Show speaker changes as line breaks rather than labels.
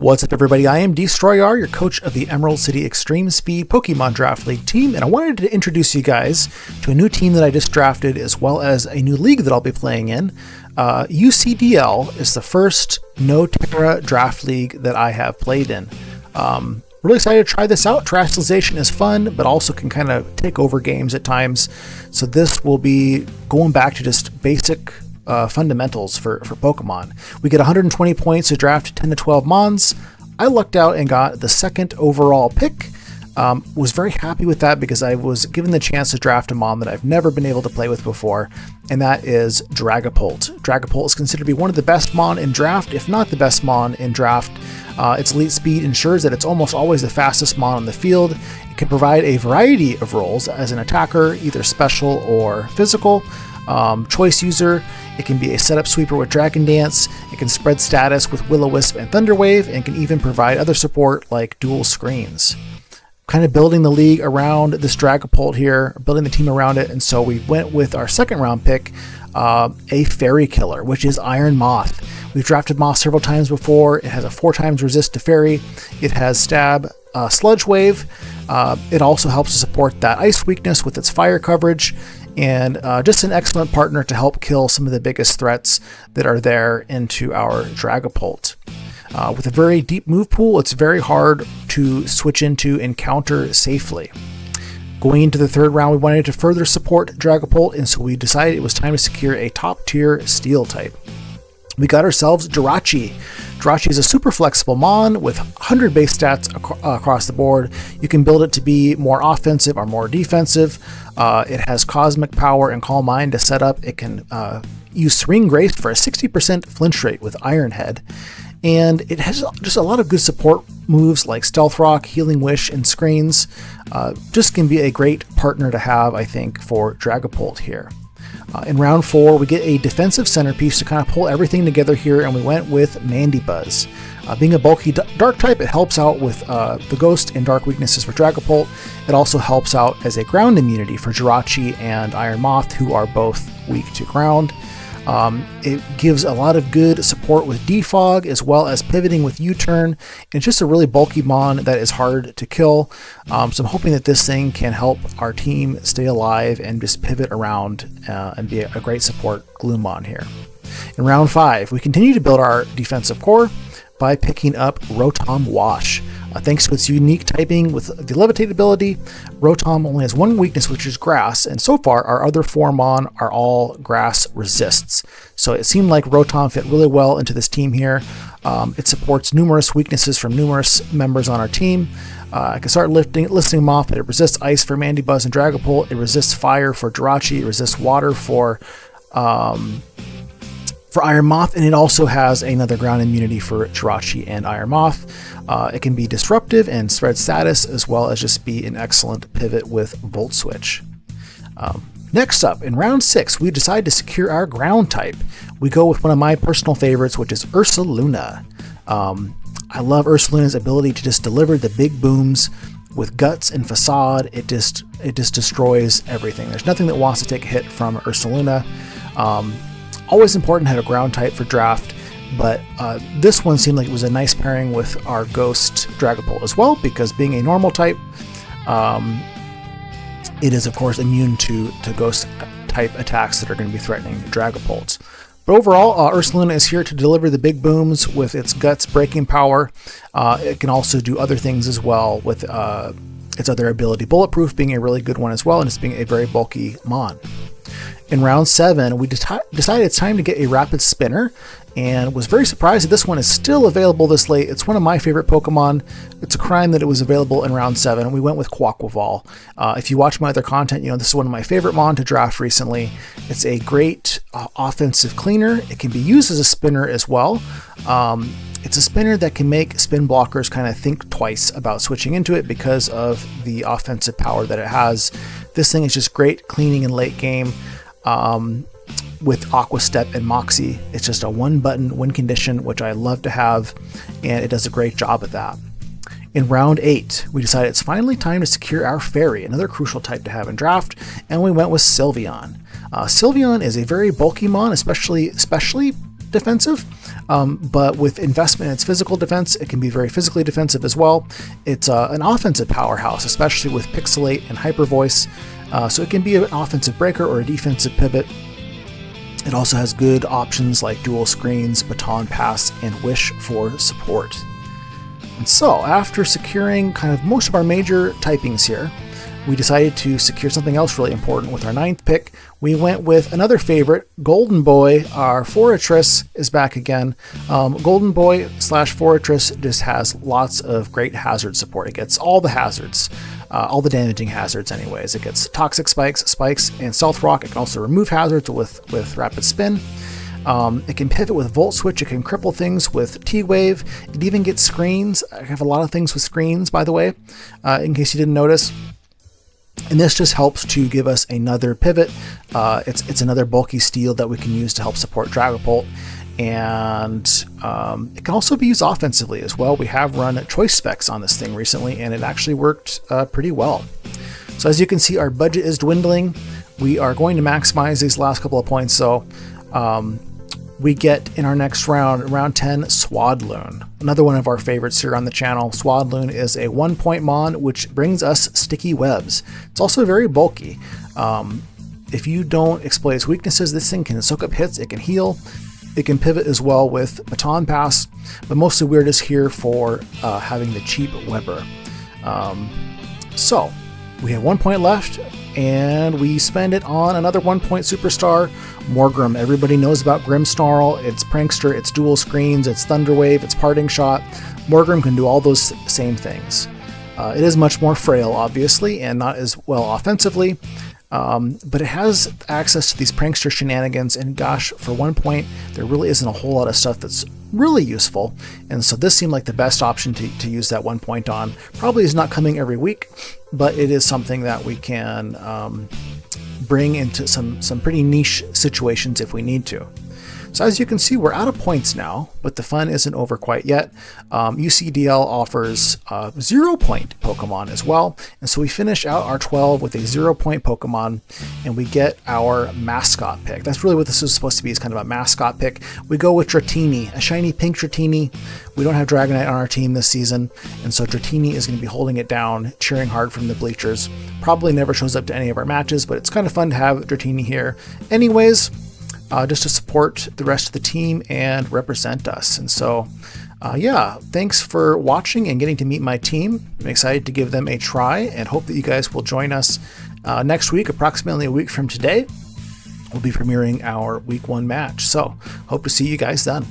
What's up, everybody? I am Destroyer, your coach of the Emerald City Extreme Speed Pokemon Draft League team, and I wanted to introduce you guys to a new team that I just drafted, as well as a new league that I'll be playing in. UCDL is the first No Terra Draft League that I have played in. Really excited to try this out. Terrestrialization is fun, but also can kind of take over games at times. So this will be going back to just basic fundamentals for Pokemon. We get 120 points to draft 10 to 12 Mons. I lucked out and got the second overall pick. Was very happy with that because I was given the chance to draft a Mon that I've never been able to play with before, and that is Dragapult. Dragapult is considered to be one of the best Mon in draft, if not the best Mon in draft. Its elite speed ensures that it's almost always the fastest Mon on the field. It can provide a variety of roles as an attacker, either special or physical. Choice user, it can be a setup sweeper with Dragon Dance, it can spread status with Will-O-Wisp and Thunder Wave, and can even provide other support like dual screens. Kind of building the league around this Dragapult here, building the team around it, and so we went with our second round pick, a Fairy Killer, which is Iron Moth. We've drafted Moth several times before. It has a 4 times resist to Fairy. It has Stab, Sludge Wave. It also helps to support that Ice weakness with its fire coverage, and just an excellent partner to help kill some of the biggest threats that are there into our Dragapult. With a very deep move pool, it's very hard to switch into and counter safely. Going into the third round, we wanted to further support Dragapult, and so we decided it was time to secure a top-tier Steel type. We got ourselves Jirachi. Jirachi is a super flexible Mon with 100 base stats across the board. You can build it to be more offensive or more defensive. It has Cosmic Power and Calm Mind to set up. It can use Serene Grace for a 60% flinch rate with Iron Head. And it has just a lot of good support moves like Stealth Rock, Healing Wish, and Screens. Just can be a great partner to have, I think, for Dragapult here. In round 4, we get a defensive centerpiece to kind of pull everything together here, and we went with Mandibuzz. Being a bulky dark type, it helps out with the ghost and dark weaknesses for Dragapult. It also helps out as a ground immunity for Jirachi and Iron Moth, who are both weak to ground. It gives a lot of good support with Defog, as well as pivoting with U-Turn. It's just a really bulky Mon that is hard to kill. So I'm hoping that this thing can help our team stay alive and just pivot around and be a great support Gloomon here. In round 5, we continue to build our defensive core by picking up Rotom Wash. Thanks to its unique typing with the Levitate ability, Rotom only has one weakness, which is Grass, and so far our other 4 Mon are all Grass resists. So it seemed like Rotom fit really well into this team here. It supports numerous weaknesses from numerous members on our team. I can start listing them off, but it resists Ice for Mandibuzz and Dragapult, it resists Fire for Jirachi, it resists Water for Iron Moth, and it also has another ground immunity for Jirachi and Iron Moth. It can be disruptive and spread status, as well as just be an excellent pivot with Volt Switch. Next up, in round 6, we decide to secure our ground type. We go with one of my personal favorites, which is Ursaluna. I love Ursaluna's ability to just deliver the big booms with Guts and Facade. It just destroys everything. There's nothing that wants to take a hit from Ursaluna. Always important to have a ground type for draft, but this one seemed like it was a nice pairing with our Ghost Dragapult as well, because being a normal type, it is of course immune to Ghost type attacks that are going to be threatening Dragapults. But overall, Ursaluna is here to deliver the big booms with its Guts breaking power. It can also do other things as well with its other ability, Bulletproof being a really good one as well, and it's being a very bulky Mon. In round 7, we decided it's time to get a Rapid Spinner, and was very surprised that this one is still available this late. It's one of my favorite Pokemon. It's a crime that it was available in round 7, and we went with Quaquaval. If you watch my other content, you know this is one of my favorite Mon to draft recently. It's a great offensive cleaner. It can be used as a spinner as well. It's a spinner that can make spin blockers kind of think twice about switching into it because of the offensive power that it has. This thing is just great cleaning in late game. With Aqua Step and Moxie. It's just a 1-button win condition, which I love to have, and it does a great job at that. In round 8, we decided it's finally time to secure our Fairy, another crucial type to have in draft, and we went with Sylveon. Sylveon is a very bulky Mon, especially defensive, but with investment in its physical defense, it can be very physically defensive as well. It's an offensive powerhouse, especially with Pixelate and Hyper Voice, so it can be an offensive breaker or a defensive pivot. It also has good options like dual screens, baton pass, and wish for support. And so, after securing kind of most of our major typings here, we decided to secure something else really important with our 9th pick. We went with another favorite, Golden Boy. Our Fortress is back again. Golden Boy / Fortress just has lots of great hazard support. It gets all the hazards, all the damaging hazards anyways. It gets Toxic Spikes, and Stealth Rock. It can also remove hazards with Rapid Spin. It can pivot with Volt Switch. It can cripple things with T-Wave. It even gets screens. I have a lot of things with screens, by the way, in case you didn't notice. And this just helps to give us another pivot. It's another bulky steel that we can use to help support Dragapult. And it can also be used offensively as well. We have run choice specs on this thing recently, and it actually worked pretty well. So as you can see, our budget is dwindling. We are going to maximize these last couple of points. So we get in our next round 10, Swadloon. Another one of our favorites here on the channel. Swadloon is a 1-point mon, which brings us sticky webs. It's also very bulky. If you don't exploit its weaknesses, this thing can soak up hits, it can heal, it can pivot as well with Baton Pass, but mostly we're just here for having the cheap Weber. So we have 1 point left, and we spend it on another 1-point superstar, Morgrim. Everybody knows about Grimmsnarl. It's Prankster, it's dual screens, it's Thunderwave, it's Parting Shot. Morgrim can do all those same things. It is much more frail, obviously, and not as well offensively, but it has access to these Prankster shenanigans, and gosh, for 1 point, there really isn't a whole lot of stuff that's really useful, and so this seemed like the best option to use that 1 point on. Probably is not coming every week, but it is something that we can bring into some pretty niche situations if we need to. So as you can see, we're out of points now, but the fun isn't over quite yet. UCDL offers 0-point Pokemon as well, and so we finish out our 12 with a 0-point Pokemon, and we get our mascot pick. That's really what this is supposed to be, is kind of a mascot pick. We go with Dratini, a shiny pink Dratini. We don't have Dragonite on our team this season, and so Dratini is going to be holding it down, cheering hard from the bleachers. Probably never shows up to any of our matches, but it's kind of fun to have Dratini here anyways. Just to support the rest of the team and represent us. And so, yeah, thanks for watching and getting to meet my team. I'm excited to give them a try and hope that you guys will join us next week, approximately a week from today. We'll be premiering our week 1 match. So, hope to see you guys then.